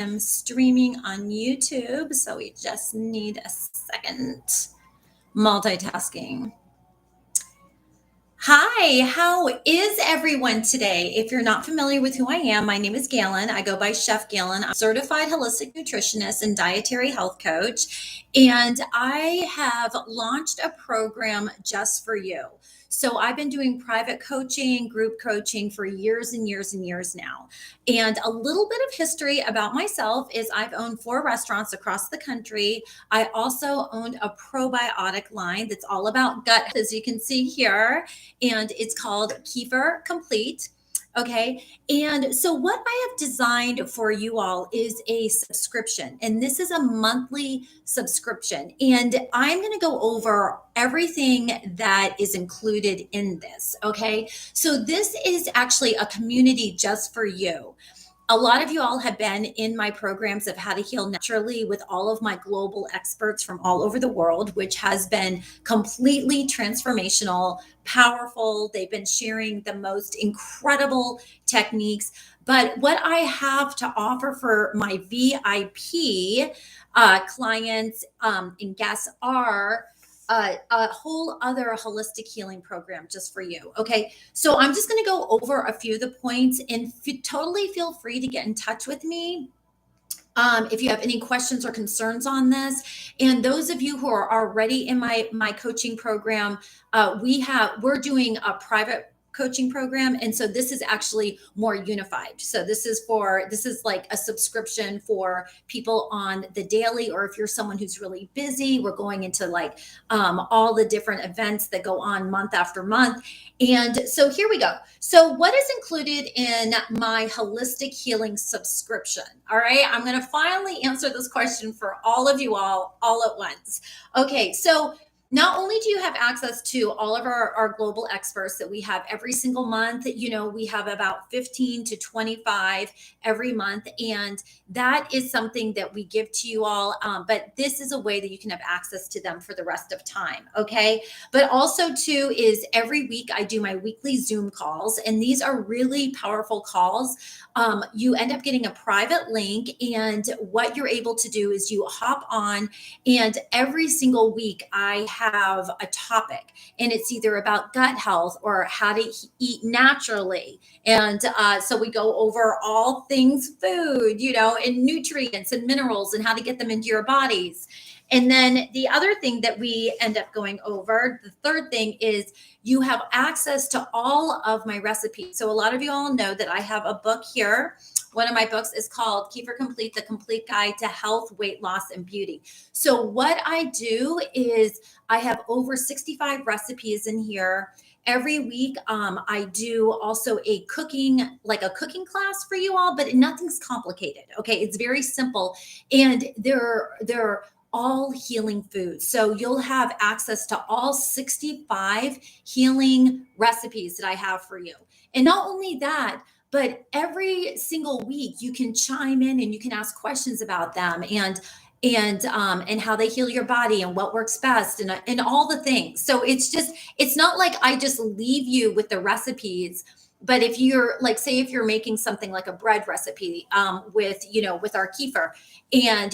am streaming on YouTube, so we just need a second. Multitasking. Hi, how is everyone today? If you're not familiar with who I am, my name is Gailyn. I go by Chef Gailyn. I'm a certified holistic nutritionist and dietary health coach, and I have launched a program just for you. So I've been doing private coaching, group coaching for years and years and years now. And a little bit of history about myself is I've owned 4 restaurants across the country. I also owned a probiotic line that's all about gut, as you can see here, and it's called Kefir Complete. Okay. And so, what I have designed for you all is a subscription, and this is a monthly subscription. And I'm going to go over everything that is included in this. Okay. So, this is actually a community just for you. A lot of you all have been in my programs of how to heal naturally with all of my global experts from all over the world, which has been completely transformational, powerful. They've been sharing the most incredible techniques. But what I have to offer for my VIP clients and guests are a whole other holistic healing program just for you. Okay. So I'm just going to go over a few of the points and totally feel free to get in touch with me. If you have any questions or concerns on this, and those of you who are already in my coaching program, we're doing a private coaching program, and so this is actually more unified. So this is like a subscription for people on the daily, or if you're someone who's really busy, we're going into like all the different events that go on month after month. And so here we go. So what is included in my holistic healing subscription? All right, I'm going to finally answer this question for all of you all at once. Okay, so not only do you have access to all of our global experts that we have every single month, we have about 15 to 25 every month. And that is something that we give to you all. But this is a way that you can have access to them for the rest of time. Okay. But also too is every week I do my weekly Zoom calls, and these are really powerful calls. You end up getting a private link, and what you're able to do is you hop on, and every single week I have a topic, and it's either about gut health or how to eat naturally. And so we go over all things food, and nutrients and minerals and how to get them into your bodies. And then the other thing that we end up going over, the third thing, is you have access to all of my recipes. So a lot of you all know that I have a book here. One of my books is called Kefir Complete, The Complete Guide to Health, Weight Loss, and Beauty. So what I do is I have over 65 recipes in here. Every week, I do also a cooking class for you all, but nothing's complicated. Okay, it's very simple, and they're all healing foods. So you'll have access to all 65 healing recipes that I have for you. And not only that, but every single week you can chime in and you can ask questions about them, and how they heal your body and what works best, and all the things. So it's not like I just leave you with the recipes. But if you're like, say, if you're making something like a bread recipe with our kefir, and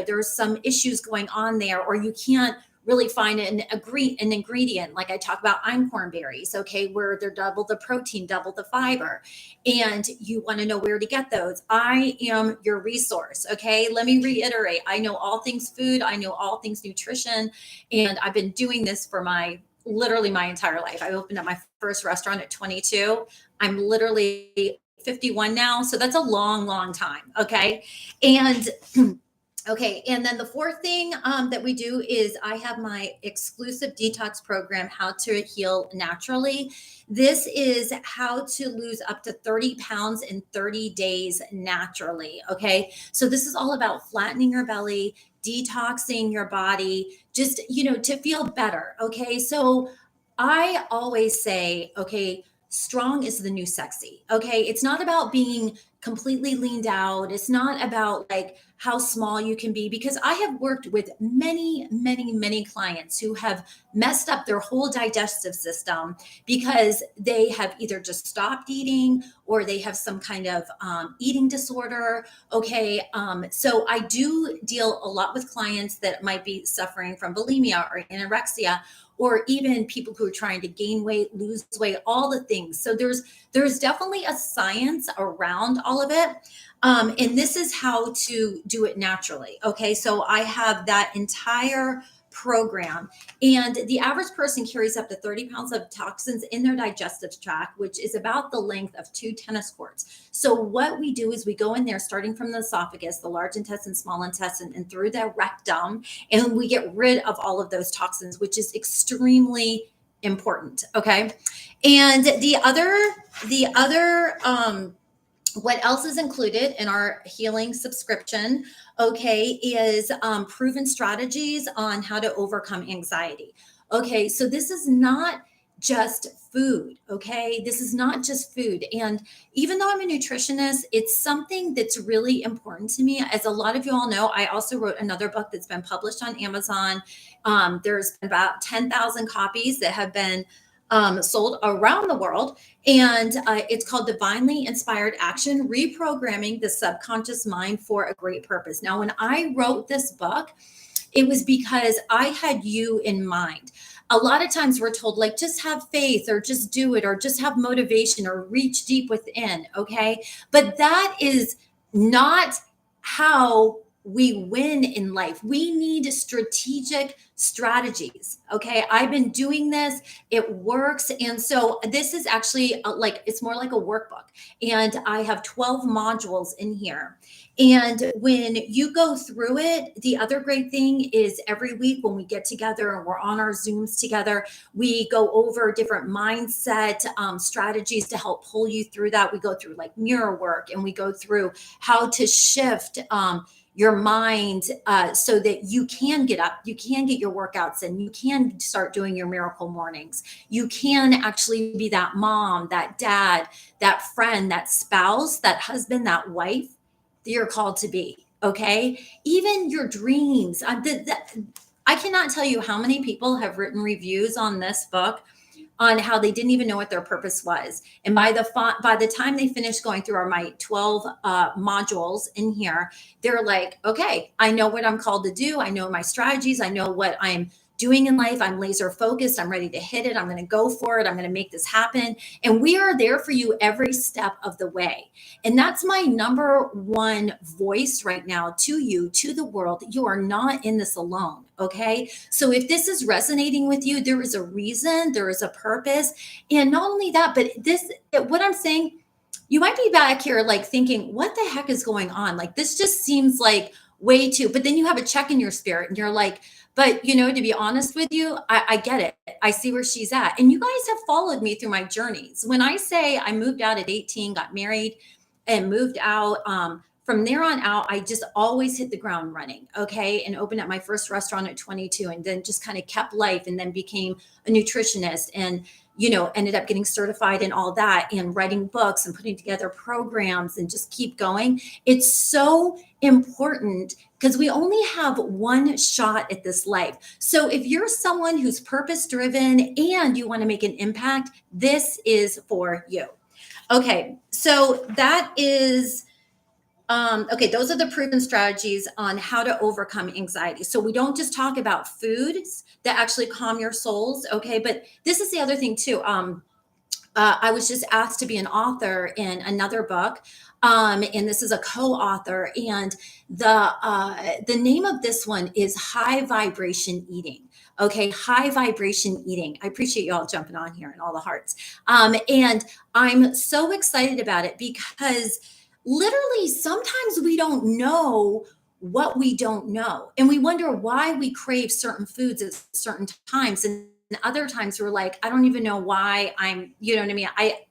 there's some issues going on there, or you can't really find an ingredient, like I talk about einkorn berries, okay, where they're double the protein, double the fiber, and you want to know where to get those, I am your resource. Okay, let me reiterate, I know all things food, I know all things nutrition, and I've been doing this for literally my entire life. I opened up my first restaurant at 22. I'm literally 51 now. So that's a long, long time. Okay. And okay. And then the fourth thing that we do is I have my exclusive detox program, How to Heal Naturally. This is how to lose up to 30 pounds in 30 days naturally. Okay. So this is all about flattening your belly, detoxing your body, just, to feel better. Okay. So I always say, okay, strong is the new sexy. Okay. It's not about being completely leaned out. It's not about like how small you can be, because I have worked with many, many, many clients who have messed up their whole digestive system because they have either just stopped eating or they have some kind of eating disorder. Okay. So I do deal a lot with clients that might be suffering from bulimia or anorexia, or even people who are trying to gain weight, lose weight, all the things. So there's definitely a science around all of it. And this is how to do it naturally. Okay. So I have that entire program, and the average person carries up to 30 pounds of toxins in their digestive tract, which is about the length of 2 tennis courts. So what we do is we go in there, starting from the esophagus, the large intestine, small intestine, and through the rectum, and we get rid of all of those toxins, which is extremely important. Okay. And the other what else is included in our healing subscription, okay, is proven strategies on how to overcome anxiety. Okay, so this is not just food. Okay, this is not just food. And even though I'm a nutritionist, it's something that's really important to me. As a lot of you all know, I also wrote another book that's been published on Amazon. There's about 10,000 copies that have been sold around the world. And it's called Divinely Inspired Action, Reprogramming the Subconscious Mind for a Great Purpose. Now, when I wrote this book, it was because I had you in mind. A lot of times we're told, like, just have faith or just do it or just have motivation or reach deep within. Okay. But that is not how we win in life. We need strategic strategies. Okay. I've been doing this, it works. And so this is actually like, it's more like a workbook. And I have 12 modules in here. And when you go through it, the other great thing is every week when we get together and we're on our Zooms together, we go over different mindset strategies to help pull you through that. We go through like mirror work, and we go through how to shift your mind so that you can get up, you can get your workouts in, you can start doing your miracle mornings. You can actually be that mom, that dad, that friend, that spouse, that husband, that wife that you're called to be. Okay. Even your dreams. I cannot tell you how many people have written reviews on this book on how they didn't even know what their purpose was. And by the time they finished going through my 12 modules in here, they're like, okay, I know what I'm called to do. I know my strategies. I know what I'm doing in life. I'm laser focused. I'm ready to hit it. I'm going to go for it. I'm going to make this happen. And we are there for you every step of the way. And that's my number one voice right now to you, to the world. You are not in this alone. Okay. So if this is resonating with you, there is a reason, there is a purpose. And not only that, but what I'm saying, you might be back here like thinking, what the heck is going on? Like, this just seems like way too, but then you have a check in your spirit and you're like, but to be honest with you, I get it. I see where she's at. And you guys have followed me through my journeys. When I say I moved out at 18, got married and moved out, from there on out, I just always hit the ground running. Okay. And opened up my first restaurant at 22, and then just kind of kept life, and then became a nutritionist, and ended up getting certified in all that, and writing books and putting together programs, and just keep going. It's so important because we only have one shot at this life. So if you're someone who's purpose driven and you want to make an impact, this is for you. Okay. So that is, okay, those are the proven strategies on how to overcome anxiety. So we don't just talk about foods that actually calm your souls. Okay. But this is the other thing too. I was just asked to be an author in another book. And this is a co-author, and the name of this one is High Vibration Eating. Okay, high vibration eating. I appreciate you all jumping on here and all the hearts. And I'm so excited about it because literally sometimes we don't know what we don't know, and we wonder why we crave certain foods at certain times, and other times we're like, I don't even know why I'm, you know what I mean?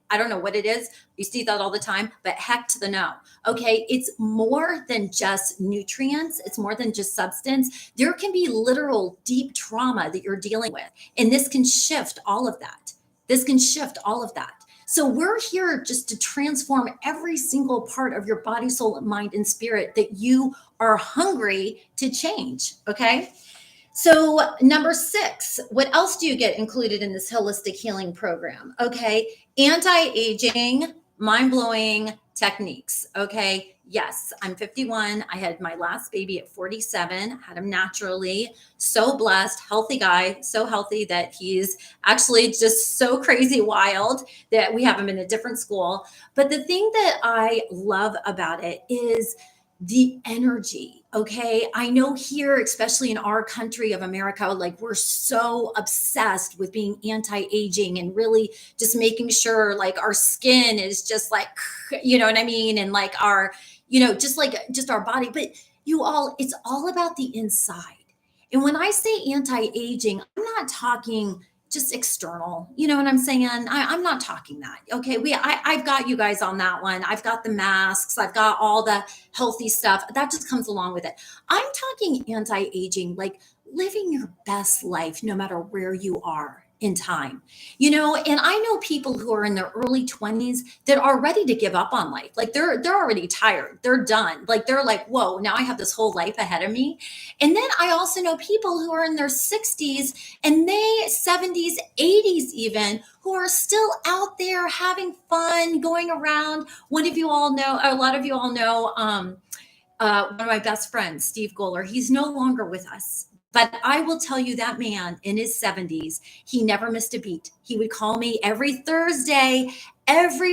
I don't know what it is. You see that all the time, but heck to the no. Okay. It's more than just nutrients. It's more than just substance. There can be literal deep trauma that you're dealing with. And this can shift all of that. This can shift all of that. So we're here just to transform every single part of your body, soul, mind, and spirit that you are hungry to change. Okay. So, number 6, what else do you get included in this holistic healing program? Okay, anti aging, mind blowing techniques. Okay, yes, I'm 51. I had my last baby at 47, had him naturally. So blessed, healthy guy, so healthy that he's actually just so crazy wild that we have him in a different school. But the thing that I love about it is the energy. Okay. I know here, especially in our country of America, like we're so obsessed with being anti aging and really just making sure like our skin is just like, you know what I mean? And like our, just our body. But it's all about the inside. And when I say anti aging, I'm not talking just external. You know what I'm saying? I'm not talking that. Okay. I've got you guys on that one. I've got the masks. I've got all the healthy stuff that just comes along with it. I'm talking anti-aging, like living your best life no matter where you are in time. And I know people who are in their early 20s that are ready to give up on life. Like they're already tired. They're done. Like they're like, "Whoa, now I have this whole life ahead of me." And then I also know people who are in their 60s and 70s, 80s even, who are still out there having fun, going around. A lot of you all know one of my best friends, Steve Goller. He's no longer with us. But I will tell you that man in his 70s, he never missed a beat. He would call me every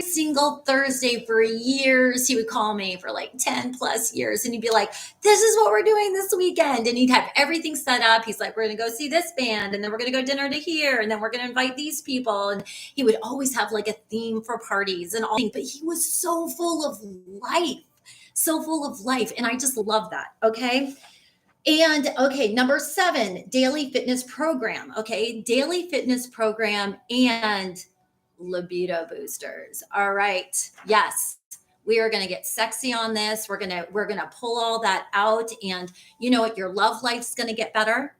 single Thursday for years. He would call me for like 10 plus years. And he'd be like, "This is what we're doing this weekend." And he'd have everything set up. He's like, "We're going to go see this band. And then we're going to go dinner to here. And then we're going to invite these people." And he would always have like a theme for parties and all. But he was so full of life. So full of life. And I just love that. Okay. And okay, number 7, daily fitness program. Okay. Daily fitness program and libido boosters. All right. Yes. We are going to get sexy on this. We're going to pull all that out. And you know what? Your love life's going to get better.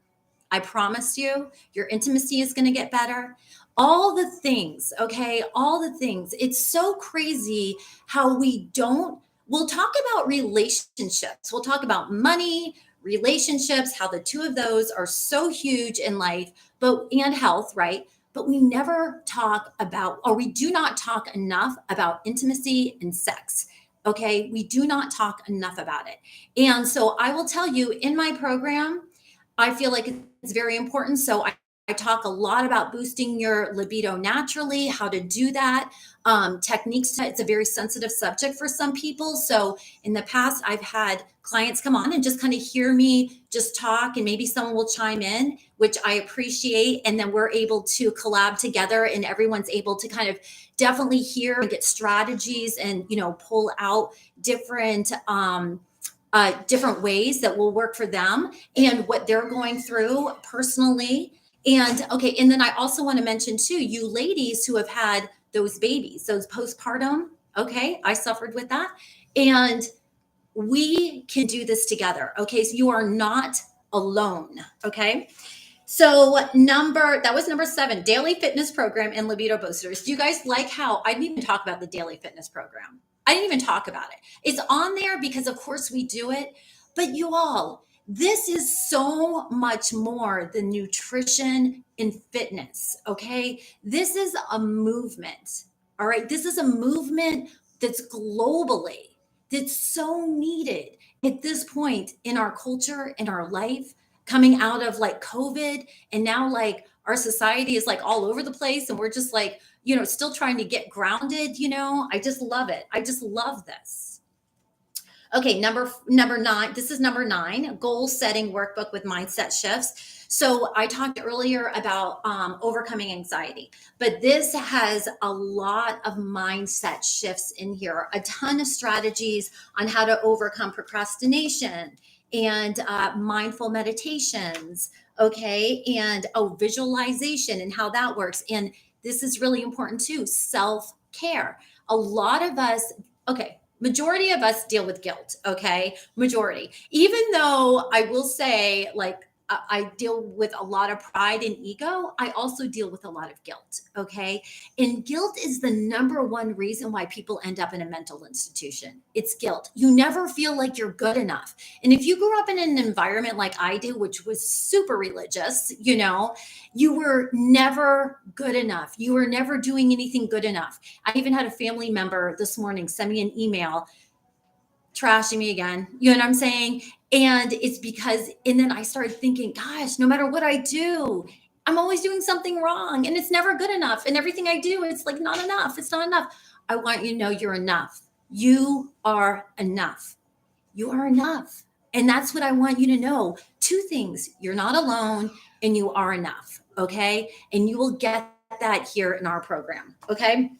I promise you, your intimacy is going to get better. All the things, okay? All the things. It's so crazy how we'll talk about relationships. We'll talk about money, relationships, how the two of those are so huge in life, and health, right? But we never talk about, or we do not talk enough about intimacy and sex. Okay. We do not talk enough about it. And so I will tell you in my program, I feel like it's very important. So I talk a lot about boosting your libido naturally, how to do that, techniques. It's a very sensitive subject for some people. So in the past, I've had clients come on and just kind of hear me just talk, and maybe someone will chime in, which I appreciate. And then we're able to collab together, and everyone's able to kind of definitely hear and get strategies and, pull out different ways that will work for them and what they're going through personally. And okay, and then I also want to mention too, you ladies who have had those babies, those postpartum. Okay, I suffered with that. And we can do this together. Okay, so you are not alone. Okay. So that was number 7, daily fitness program and libido boosters. Do you guys like how I didn't even talk about the daily fitness program? I didn't even talk about it. It's on there because of course we do it, but you all, this is so much more than nutrition and fitness. Okay. This is a movement. All right. This is a movement that's globally, that's so needed at this point in our culture, in our life, coming out of like COVID. And now like our society is like all over the place. And we're just like, still trying to get grounded. I just love it. I just love this. Okay, number 9. This is number 9, goal setting workbook with mindset shifts. So I talked earlier about overcoming anxiety, but this has a lot of mindset shifts in here, a ton of strategies on how to overcome procrastination and mindful meditations. Okay, and visualization and how that works. And this is really important too, self-care. A lot of us, okay, majority of us deal with guilt. Okay. Majority, even though I will say like I deal with a lot of pride and ego. I also deal with a lot of guilt. Okay. And guilt is the number one reason why people end up in a mental institution. It's guilt. You never feel like you're good enough. And if you grew up in an environment like I did, which was super religious, you were never good enough. You were never doing anything good enough. I even had a family member this morning send me an email trashing me again. You know what I'm saying? And it's because, and then I started thinking, gosh, no matter what I do, I'm always doing something wrong and it's never good enough. And everything I do, it's like not enough. It's not enough. I want you to know you're enough. You are enough. You are enough. And that's what I want you to know. Two things: you're not alone and you are enough. Okay. And you will get that here in our program. Okay.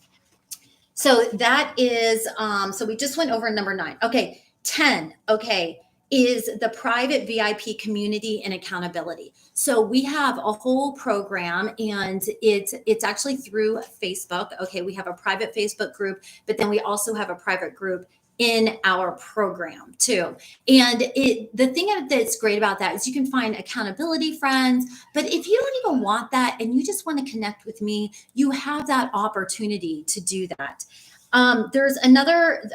So that is, so we just went over number 9. Okay. 10. Okay. Is the private VIP community and accountability. So we have a whole program and it's actually through Facebook. Okay. We have a private Facebook group, but then we also have a private group in our program too. And the thing that's great about that is you can find accountability friends, but if you don't even want that and you just want to connect with me, you have that opportunity to do that. There's another,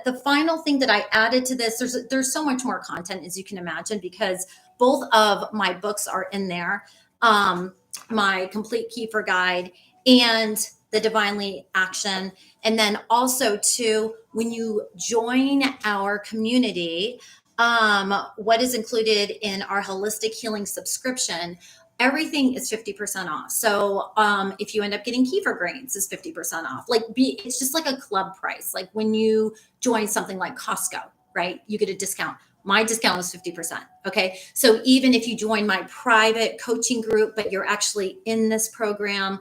the final thing that I added to this, there's so much more content as you can imagine, because both of my books are in there. My complete Kefir guide and the Divinely Action. And then also too, when you join our community, what is included in our holistic healing subscription, everything is 50% off. So if you end up getting kefir grains, is 50% off. It's just like a club price. Like when you join something like Costco, right? You get a discount. My discount is 50%. Okay. So even if you join my private coaching group, but you're actually in this program,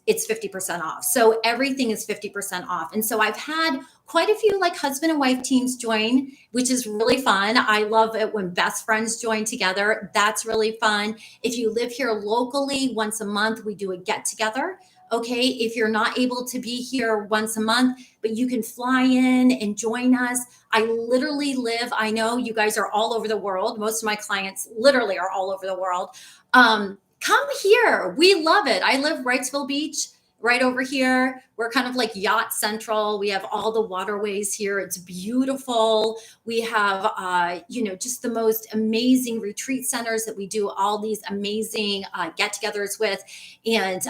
it's 50% off. So everything is 50% off. And so I've had quite a few like husband and wife teams join, which is really fun. I love it when best friends join together. That's really fun. If you live here locally, once a month, we do a get together. Okay. If you're not able to be here once a month, but you can fly in and join us. I literally live, I know you guys are all over the world. Most of my clients literally are all over the world. Come here. We love it. I live Wrightsville Beach, right over here. We're kind of like yacht central. We have all the waterways here. It's beautiful. We have, just the most amazing retreat centers that we do all these amazing get-togethers with. And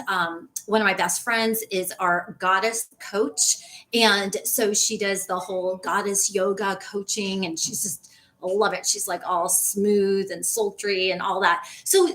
one of my best friends is our goddess coach. And so she does the whole goddess yoga coaching, and she's just, I love it. She's like all smooth and sultry and all that. So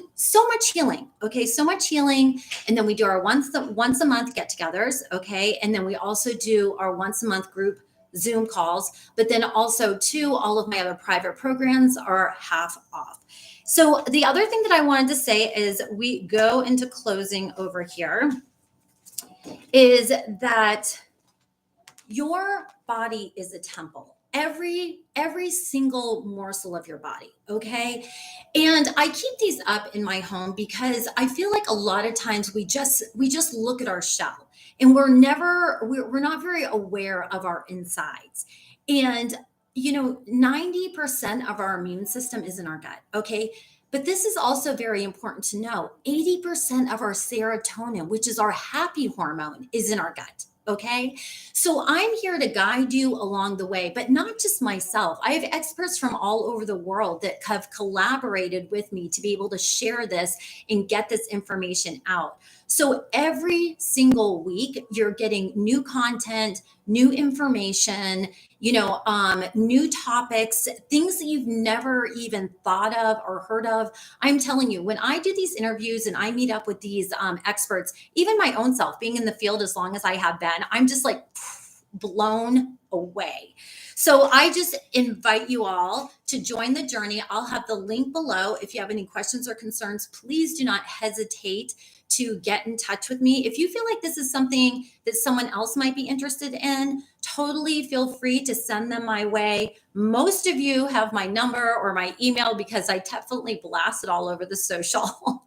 much healing. Okay. So much healing. And then we do our once a month get-togethers. Okay. And then we also do our once a month group Zoom calls, but then also too, all of my other private programs are half off. So the other thing that I wanted to say is we go into closing over here is that your body is a temple. Every single morsel of your body. Okay. And I keep these up in my home because I feel like a lot of times we just look at our shell and we're not very aware of our insides. And 90% of our immune system is in our gut. Okay. But this is also very important to know. 80% of our serotonin, which is our happy hormone, is in our gut. Okay. So I'm here to guide you along the way, but not just myself. I have experts from all over the world that have collaborated with me to be able to share this and get this information out. So every single week, you're getting new content, new information, new topics, things that you've never even thought of or heard of. I'm telling you, when I do these interviews and I meet up with these experts, even my own self, being in the field as long as I have been, I'm just like blown away. So I just invite you all to join the journey. I'll have the link below. If you have any questions or concerns, please do not hesitate to get in touch with me. If you feel like this is something that someone else might be interested in, totally feel free to send them my way. Most of you have my number or my email because I definitely blast it all over the social.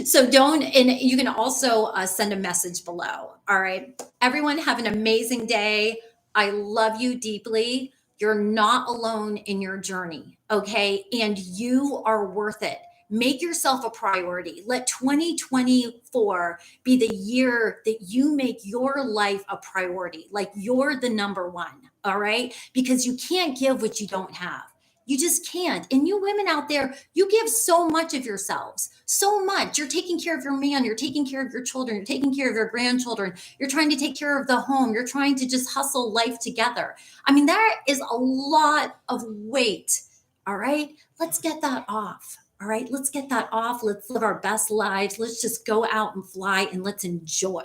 So and you can also send a message below. All right. Everyone have an amazing day. I love you deeply. You're not alone in your journey, okay? And you are worth it. Make yourself a priority. Let 2024 be the year that you make your life a priority. Like you're the number one, all right? Because you can't give what you don't have. You just can't. And you women out there, you give so much of yourselves, so much. You're taking care of your man, you're taking care of your children, you're taking care of your grandchildren, you're trying to take care of the home, you're trying to just hustle life together. I mean, that is a lot of weight. All right. Let's get that off. All right. Let's get that off. Let's live our best lives. Let's just go out and fly and let's enjoy.